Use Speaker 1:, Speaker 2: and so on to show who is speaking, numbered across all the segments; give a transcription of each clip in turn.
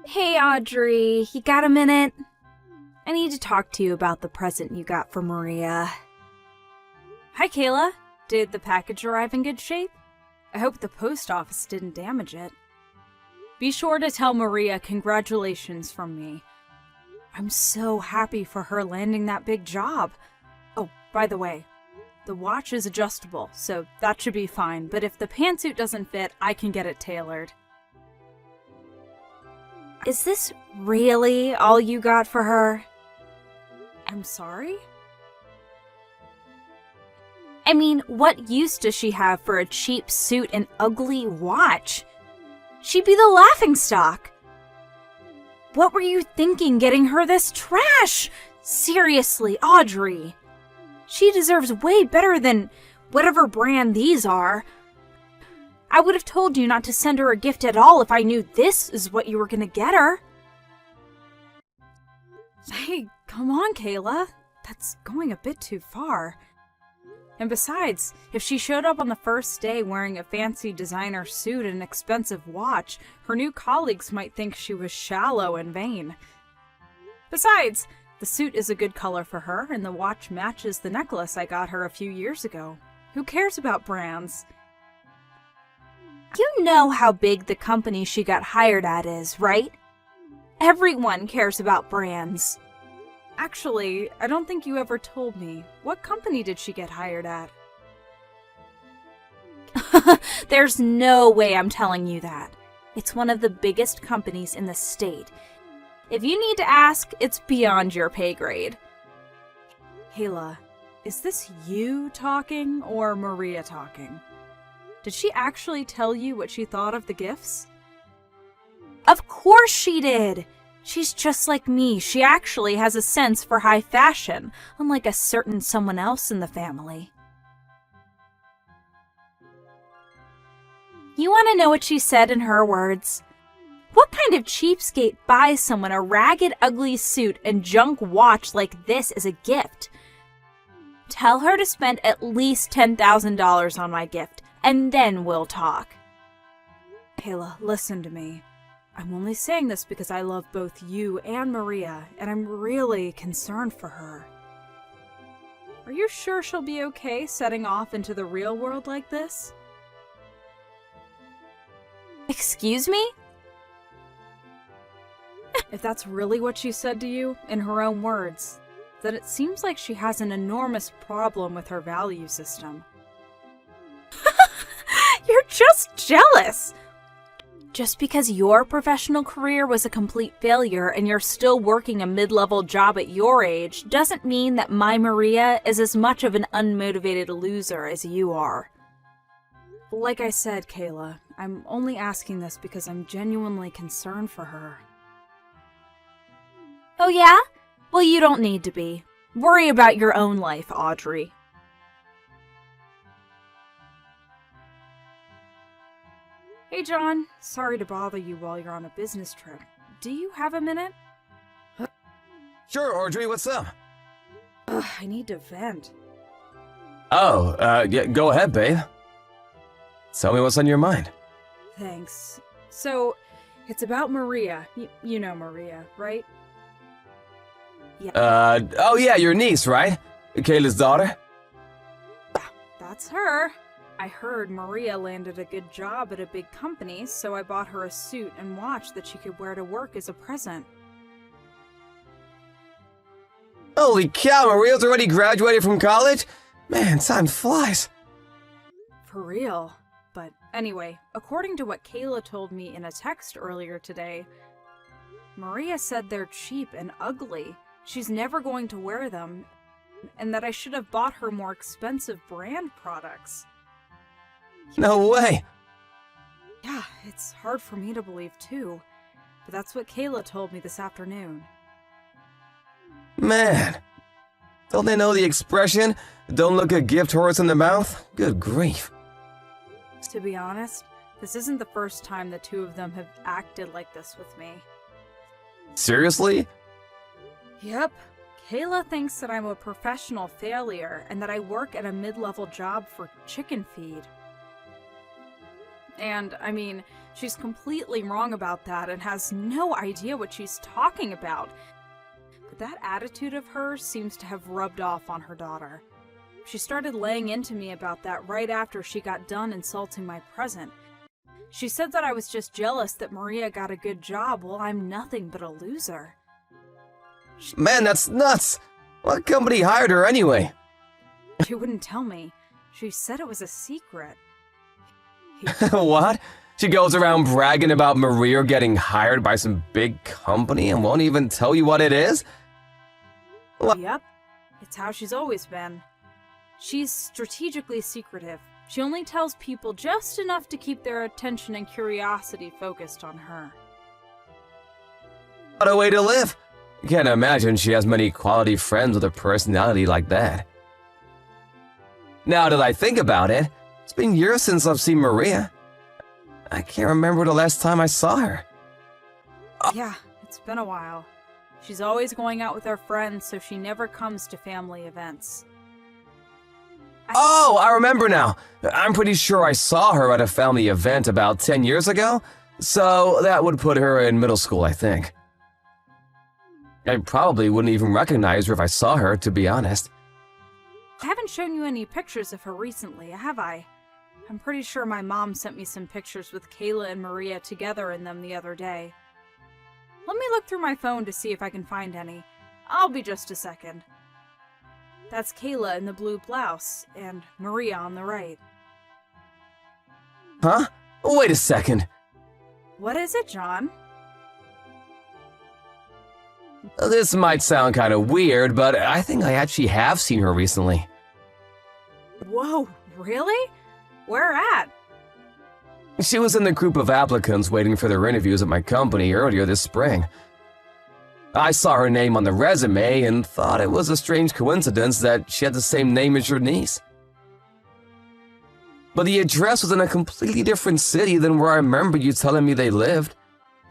Speaker 1: Hey Audrey, you got a minute? I need to talk to you about the present you got for Maria. Hi Kayla, did the package arrive in good shape? I hope the post office didn't damage it. Be sure to tell Maria congratulations from me. I'm so happy for her landing that big job. Oh, by the way, the watch is adjustable, so that should be fine, but if the pantsuit doesn't fit, I can get it tailored. Is this really all you got for her? I'm sorry? I mean, what use does she have for a cheap suit and ugly watch? She'd be the laughingstock. What were you thinking getting her this trash? Seriously, Audrey. She deserves way better than whatever brand these are. I would have told you not to send her a gift at all if I knew this is what you were gonna get her. Hey, come on, Kayla. That's going a bit too far. And besides, if she showed up on the first day wearing a fancy designer suit and an expensive watch, her new colleagues might think she was shallow and vain. Besides, the suit is a good color for her, and the watch matches the necklace I got her a few years ago. Who cares about brands? You know how big the company she got hired at is, right? Everyone cares about brands. Actually, I don't think you ever told me. What company did she get hired at? There's no way I'm telling you that. It's one of the biggest companies in the state. If you need to ask, it's beyond your pay grade. Kayla, is this you talking or Maria talking? Did she actually tell you what she thought of the gifts? Of course she did! She's just like me. She actually has a sense for high fashion, unlike a certain someone else in the family. You want to know what she said in her words? What kind of cheapskate buys someone a ragged, ugly suit and junk watch like this as a gift? Tell her to spend at least $10,000 on my gift, and then we'll talk. Kayla, listen to me. I'm only saying this because I love both you and Maria, and I'm really concerned for her. Are you sure she'll be okay setting off into the real world like this? Excuse me? If that's really what she said to you, in her own words, then it seems like she has an enormous problem with her value system. You're just jealous! Just because your professional career was a complete failure and you're still working a mid-level job at your age doesn't mean that my Maria is as much of an unmotivated loser as you are. Like I said, Kayla, I'm only asking this because I'm genuinely concerned for her. Oh yeah? Well, you don't need to be. Worry about your own life, Audrey. Hey John, sorry to bother you while you're on a business trip. Do you have a minute?
Speaker 2: Sure, Audrey, what's up?
Speaker 1: I need to vent.
Speaker 2: Oh, yeah, go ahead, babe. Tell me what's on your mind.
Speaker 1: Thanks. So, it's about Maria. You know Maria, right? Yeah.
Speaker 2: Oh yeah, your niece, right? Kayla's daughter?
Speaker 1: That's her. I heard Maria landed a good job at a big company, so I bought her a suit and watch that she could wear to work as a present.
Speaker 2: Holy cow, Maria's already graduated from college? Man, time flies.
Speaker 1: For real. But anyway, according to what Kayla told me in a text earlier today, Maria said they're cheap and ugly. She's never going to wear them, and that I should have bought her more expensive brand products.
Speaker 2: No way.
Speaker 1: Yeah, it's hard for me to believe too, but that's what Kayla told me this afternoon.
Speaker 2: Man. Don't they know the expression, don't look a gift horse in the mouth? Good grief.
Speaker 1: To be honest, this isn't the first time the two of them have acted like this with me.
Speaker 2: Seriously?
Speaker 1: Yep. Kayla thinks that I'm a professional failure and that I work at a mid-level job for chicken feed. And, I mean, She's completely wrong about that and has no idea what she's talking about. But that attitude of hers seems to have rubbed off on her daughter. She started laying into me about that right after she got done insulting my present. She said that I was just jealous that Maria got a good job while I'm nothing but a loser.
Speaker 2: Man, that's nuts! What company hired her anyway?
Speaker 1: She wouldn't tell me. She said it was a secret.
Speaker 2: What? She goes around bragging about Maria getting hired by some big company and won't even tell you what it is?
Speaker 1: Yep, it's how she's always been. She's strategically secretive. She only tells people just enough to keep their attention and curiosity focused on her.
Speaker 2: What a way to live! I can't imagine she has many quality friends with a personality like that. Now that I think about it, it's been years since I've seen Maria. I can't remember the last time I saw her.
Speaker 1: Yeah, it's been a while. She's always going out with her friends, so she never comes to family events.
Speaker 2: Oh, I remember now. I'm pretty sure I saw her at a family event about 10 years ago, so that would put her in middle school, I think. I probably wouldn't even recognize her if I saw her, to be honest.
Speaker 1: I haven't shown you any pictures of her recently, have I? I'm pretty sure my mom sent me some pictures with Kayla and Maria together in them the other day. Let me look through my phone to see if I can find any. I'll be just a second. That's Kayla in the blue blouse, and Maria on the right.
Speaker 2: Huh? Wait a second.
Speaker 1: What is it, John?
Speaker 2: This might sound kind of weird, but I think I actually have seen her recently.
Speaker 1: Whoa, really? Where at?
Speaker 2: She was in the group of applicants waiting for their interviews at my company earlier this spring. I saw her name on the resume and thought it was a strange coincidence that she had the same name as your niece. But the address was in a completely different city than where I remember you telling me they lived,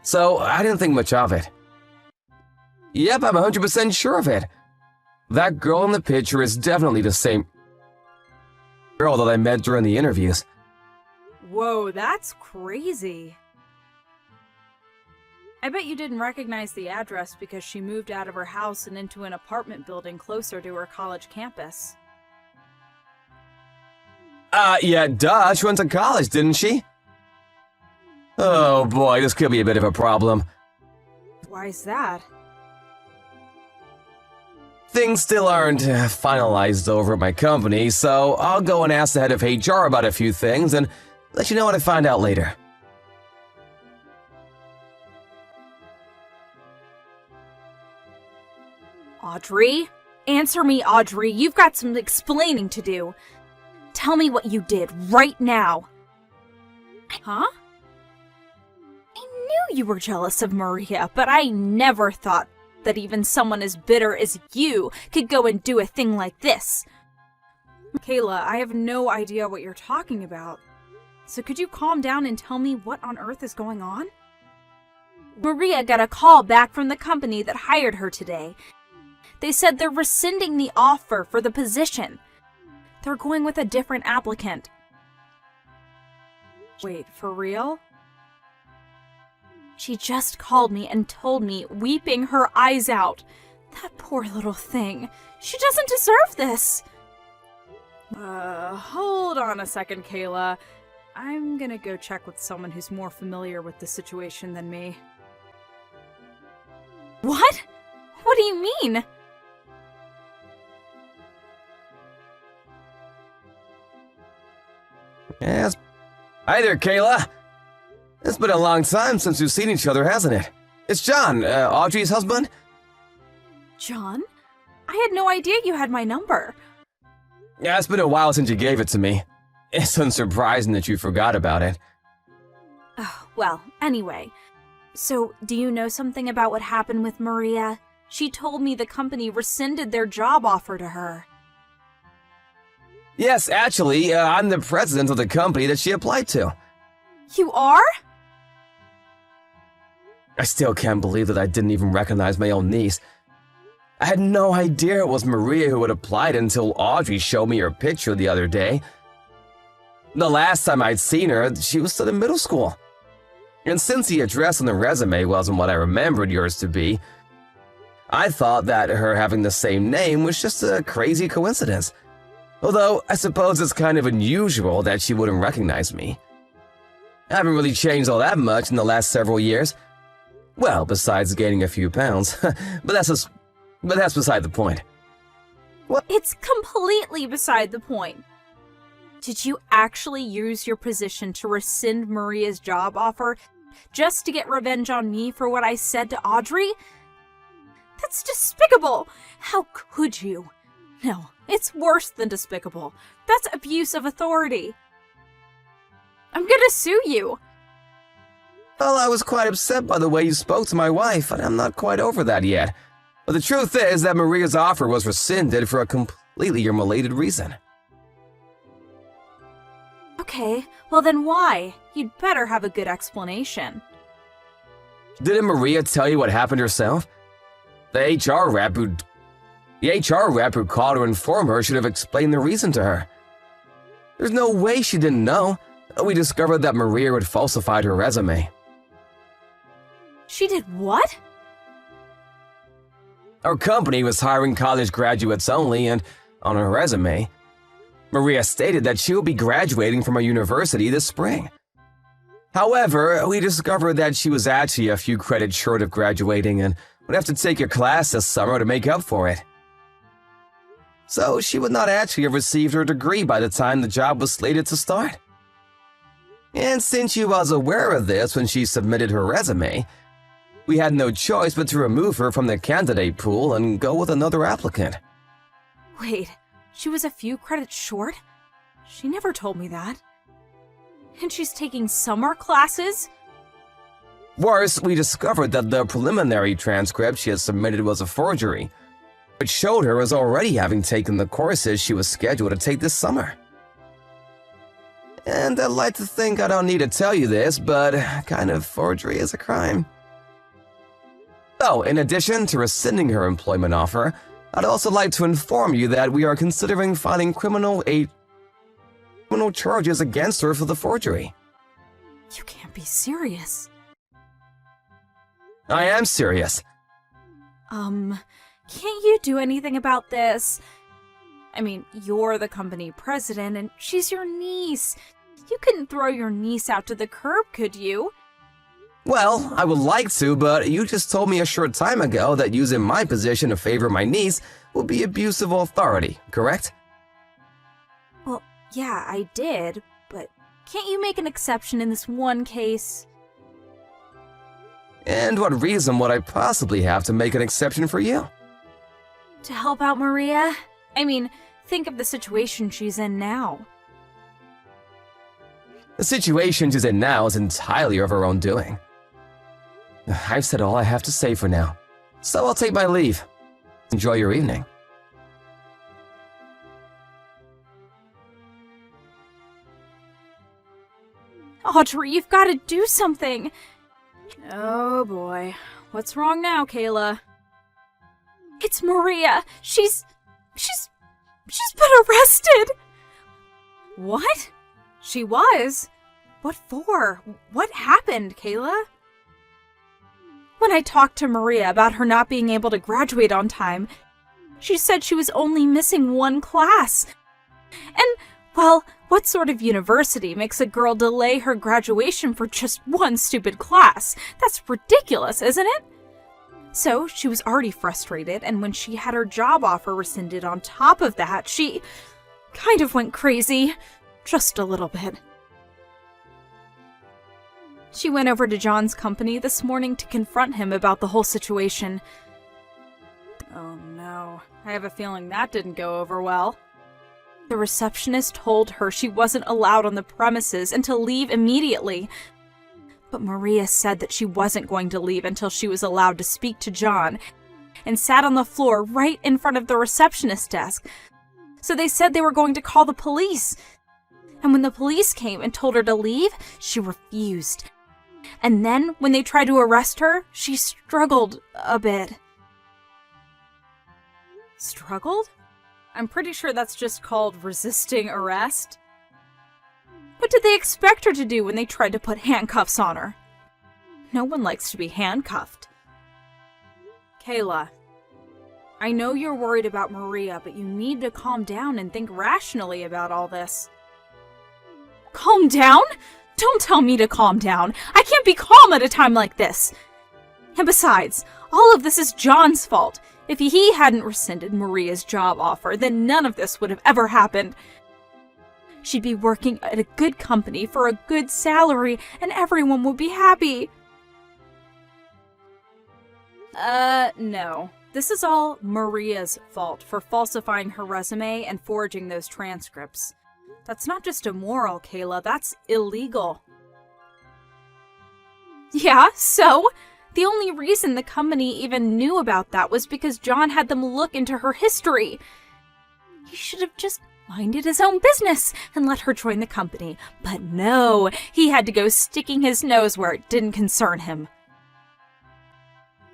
Speaker 2: so I didn't think much of it. Yep, I'm 100% sure of it. That girl in the picture is definitely the same girl that I met during the interviews.
Speaker 1: Whoa, that's crazy. I bet you didn't recognize the address because she moved out of her house and into an apartment building closer to her college campus.
Speaker 2: Yeah, duh, she went to college, didn't she? Oh boy, this could be a bit of a problem.
Speaker 1: Why's that?
Speaker 2: Things still aren't finalized over at my company, so I'll go and ask the head of HR about a few things and let you know what I find out later.
Speaker 1: Audrey? Answer me, Audrey. You've got some explaining to do. Tell me what you did right now. Huh? I knew you were jealous of Maria, but I never thought that even someone as bitter as you could go and do a thing like this. Kayla, I have no idea what you're talking about. So could you calm down and tell me what on earth is going on? Maria got a call back from the company that hired her today. They said they're rescinding the offer for the position. They're going with a different applicant. Wait, for real? She just called me and told me, weeping her eyes out. That poor little thing. She doesn't deserve this. Hold on a second, Kayla. I'm gonna go check with someone who's more familiar with the situation than me. What? What do you mean?
Speaker 2: Yes. Hi there, Kayla. It's been a long time since we've seen each other, hasn't it? It's John, Audrey's husband.
Speaker 1: John? I had no idea you had my number.
Speaker 2: Yeah, it's been a while since you gave it to me. It's unsurprising that you forgot about it.
Speaker 1: Oh, well, anyway. So, do you know something about what happened with Maria? She told me the company rescinded their job offer to her.
Speaker 2: Yes, actually, I'm the president of the company that she applied to.
Speaker 1: You are?
Speaker 2: I still can't believe that I didn't even recognize my own niece. I had no idea it was Maria who had applied until Audrey showed me her picture the other day. The last time I'd seen her, she was still in middle school. And since the address on the resume wasn't what I remembered yours to be, I thought that her having the same name was just a crazy coincidence. Although, I suppose it's kind of unusual that she wouldn't recognize me. I haven't really changed all that much in the last several years. Well, besides gaining a few pounds. but that's beside the point.
Speaker 1: It's completely beside the point. Did you actually use your position to rescind Maria's job offer just to get revenge on me for what I said to Audrey? That's despicable! How could you? No, it's worse than despicable. That's abuse of authority. I'm gonna sue you.
Speaker 2: Well, I was quite upset by the way you spoke to my wife, and I'm not quite over that yet. But the truth is that Maria's offer was rescinded for a completely unrelated reason.
Speaker 1: Okay, well then why? You'd better have a good explanation.
Speaker 2: Didn't Maria tell you what happened herself? The HR rep who called her and informed her should have explained the reason to her. There's no way she didn't know. We discovered that Maria had falsified her resume.
Speaker 1: She did what?
Speaker 2: Our company was hiring college graduates only, and on her resume, Maria stated that she will be graduating from a university this spring. However, we discovered that she was actually a few credits short of graduating and would have to take a class this summer to make up for it. So she would not actually have received her degree by the time the job was slated to start. And since she was aware of this when she submitted her resume, we had no choice but to remove her from the candidate pool and go with another applicant.
Speaker 1: Wait, she was a few credits short? She never told me that. And she's taking summer classes?
Speaker 2: Worse, we discovered that the preliminary transcript she had submitted was a forgery, which showed her as already having taken the courses she was scheduled to take this summer. And I'd like to think I don't need to tell you this, but kind of forgery is a crime. Oh, in addition to rescinding her employment offer, I'd also like to inform you that we are considering filing criminal charges against her for the forgery.
Speaker 1: You can't be serious.
Speaker 2: I am serious.
Speaker 1: Can't you do anything about this? I mean, you're the company president and she's your niece. You couldn't throw your niece out to the curb, could you?
Speaker 2: Well, I would like to, but you just told me a short time ago that using my position to favor my niece would be abuse of authority, correct?
Speaker 1: Well, yeah, I did, but can't you make an exception in this one case?
Speaker 2: And what reason would I possibly have to make an exception for you?
Speaker 1: To help out Maria? I mean, think of the situation she's in now.
Speaker 2: The situation she's in now is entirely of her own doing. I've said all I have to say for now, so I'll take my leave. Enjoy your evening.
Speaker 1: Audrey, you've got to do something. Oh boy. What's wrong now, Kayla? It's Maria. She's been arrested. What? She was? What for? What happened, Kayla? When I talked to Maria about her not being able to graduate on time, she said she was only missing one class. And, well, what sort of university makes a girl delay her graduation for just one stupid class? That's ridiculous, isn't it? So, she was already frustrated, and when she had her job offer rescinded on top of that, she kind of went crazy. Just a little bit. She went over to John's company this morning to confront him about the whole situation. Oh no, I have a feeling that didn't go over well. The receptionist told her she wasn't allowed on the premises and to leave immediately. But Maria said that she wasn't going to leave until she was allowed to speak to John, and sat on the floor right in front of the receptionist desk. So they said they were going to call the police. And when the police came and told her to leave, she refused. And then, when they tried to arrest her, she struggled a bit. Struggled? I'm pretty sure that's just called resisting arrest. What did they expect her to do when they tried to put handcuffs on her? No one likes to be handcuffed. Kayla, I know you're worried about Maria, but you need to calm down and think rationally about all this. Calm down? Don't tell me to calm down. I can't be calm at a time like this. And besides, all of this is John's fault. If he hadn't rescinded Maria's job offer, then none of this would have ever happened. She'd be working at a good company for a good salary, and everyone would be happy. No. This is all Maria's fault for falsifying her resume and forging those transcripts. That's not just immoral, Kayla. That's illegal. Yeah, so? The only reason the company even knew about that was because John had them look into her history. He should have just minded his own business and let her join the company. But no, he had to go sticking his nose where it didn't concern him.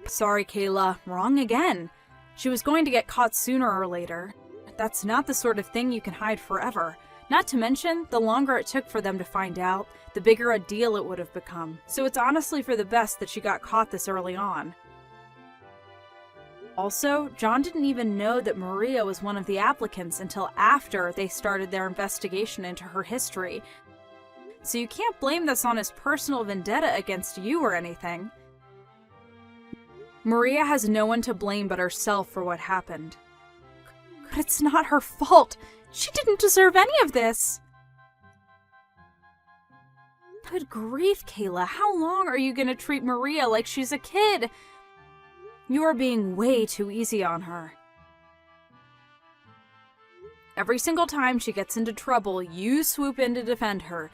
Speaker 1: Sorry, Kayla. Wrong again. She was going to get caught sooner or later. That's not the sort of thing you can hide forever. Not to mention, the longer it took for them to find out, the bigger a deal it would have become. So it's honestly for the best that she got caught this early on. Also, John didn't even know that Maria was one of the applicants until after they started their investigation into her history. So you can't blame this on his personal vendetta against you or anything. Maria has no one to blame but herself for what happened. But it's not her fault. She didn't deserve any of this. Good grief, Kayla. How long are you going to treat Maria like she's a kid? You are being way too easy on her. Every single time she gets into trouble, you swoop in to defend her,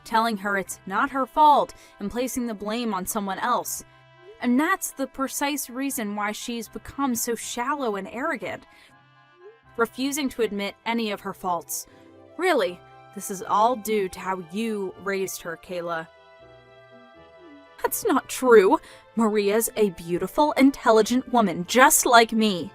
Speaker 1: telling her it's not her fault and placing the blame on someone else. And that's the precise reason why she's become so shallow and arrogant, refusing to admit any of her faults. Really, this is all due to how you raised her, Kayla. That's not true. Maria's a beautiful, intelligent woman, just like me.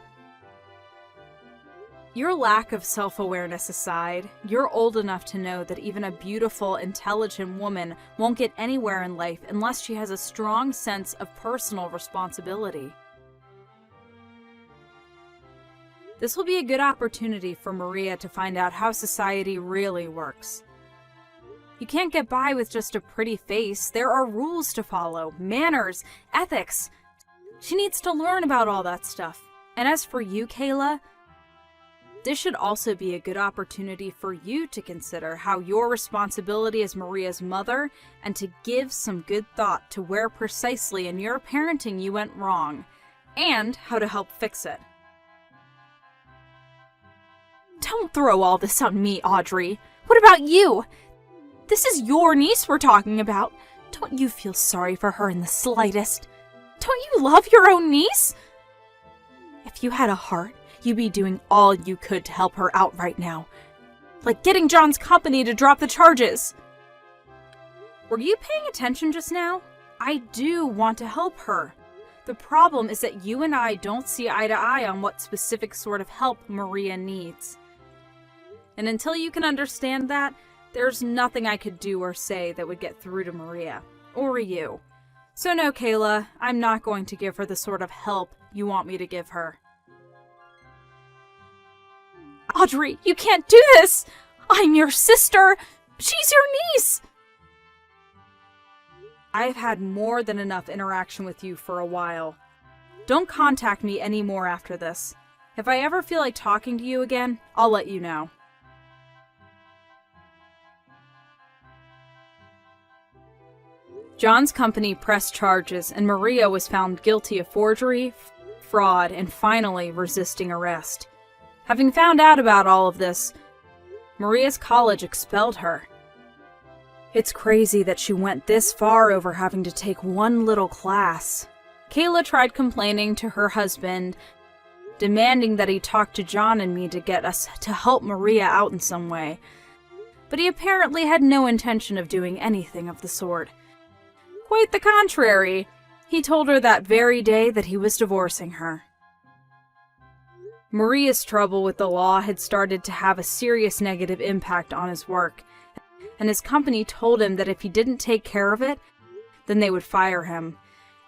Speaker 1: Your lack of self-awareness aside, you're old enough to know that even a beautiful, intelligent woman won't get anywhere in life unless she has a strong sense of personal responsibility. This will be a good opportunity for Maria to find out how society really works. You can't get by with just a pretty face. There are rules to follow, manners, ethics. She needs to learn about all that stuff. And as for you, Kayla, this should also be a good opportunity for you to consider how your responsibility as Maria's mother and to give some good thought to where precisely in your parenting you went wrong and how to help fix it. Don't throw all this on me, Audrey. What about you? This is your niece we're talking about. Don't you feel sorry for her in the slightest? Don't you love your own niece? If you had a heart, you'd be doing all you could to help her out right now. Like getting John's company to drop the charges. Were you paying attention just now? I do want to help her. The problem is that you and I don't see eye to eye on what specific sort of help Maria needs. And until you can understand that, there's nothing I could do or say that would get through to Maria. Or you. So no, Kayla, I'm not going to give her the sort of help you want me to give her. Audrey, you can't do this! I'm your sister! She's your niece! I've had more than enough interaction with you for a while. Don't contact me anymore after this. If I ever feel like talking to you again, I'll let you know. John's company pressed charges, and Maria was found guilty of forgery, fraud, and finally resisting arrest. Having found out about all of this, Maria's college expelled her. It's crazy that she went this far over having to take one little class. Kayla tried complaining to her husband, demanding that he talk to John and me to get us to help Maria out in some way. But he apparently had no intention of doing anything of the sort. Quite the contrary. He told her that very day that he was divorcing her. Maria's trouble with the law had started to have a serious negative impact on his work, and his company told him that if he didn't take care of it, then they would fire him.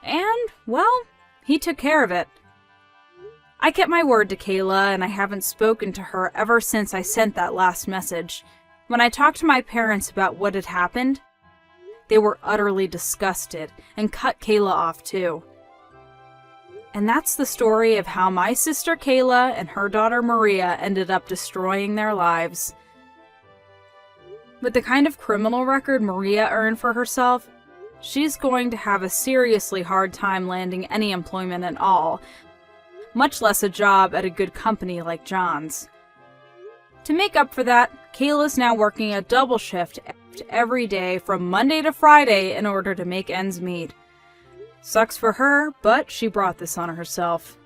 Speaker 1: And, well, he took care of it. I kept my word to Kayla, and I haven't spoken to her ever since I sent that last message. When I talked to my parents about what had happened, they were utterly disgusted and cut Kayla off too. And that's the story of how my sister Kayla and her daughter Maria ended up destroying their lives. With the kind of criminal record Maria earned for herself, she's going to have a seriously hard time landing any employment at all, much less a job at a good company like John's. To make up for that, Kayla's now working a double shift every day from Monday to Friday in order to make ends meet. Sucks for her, but she brought this on herself.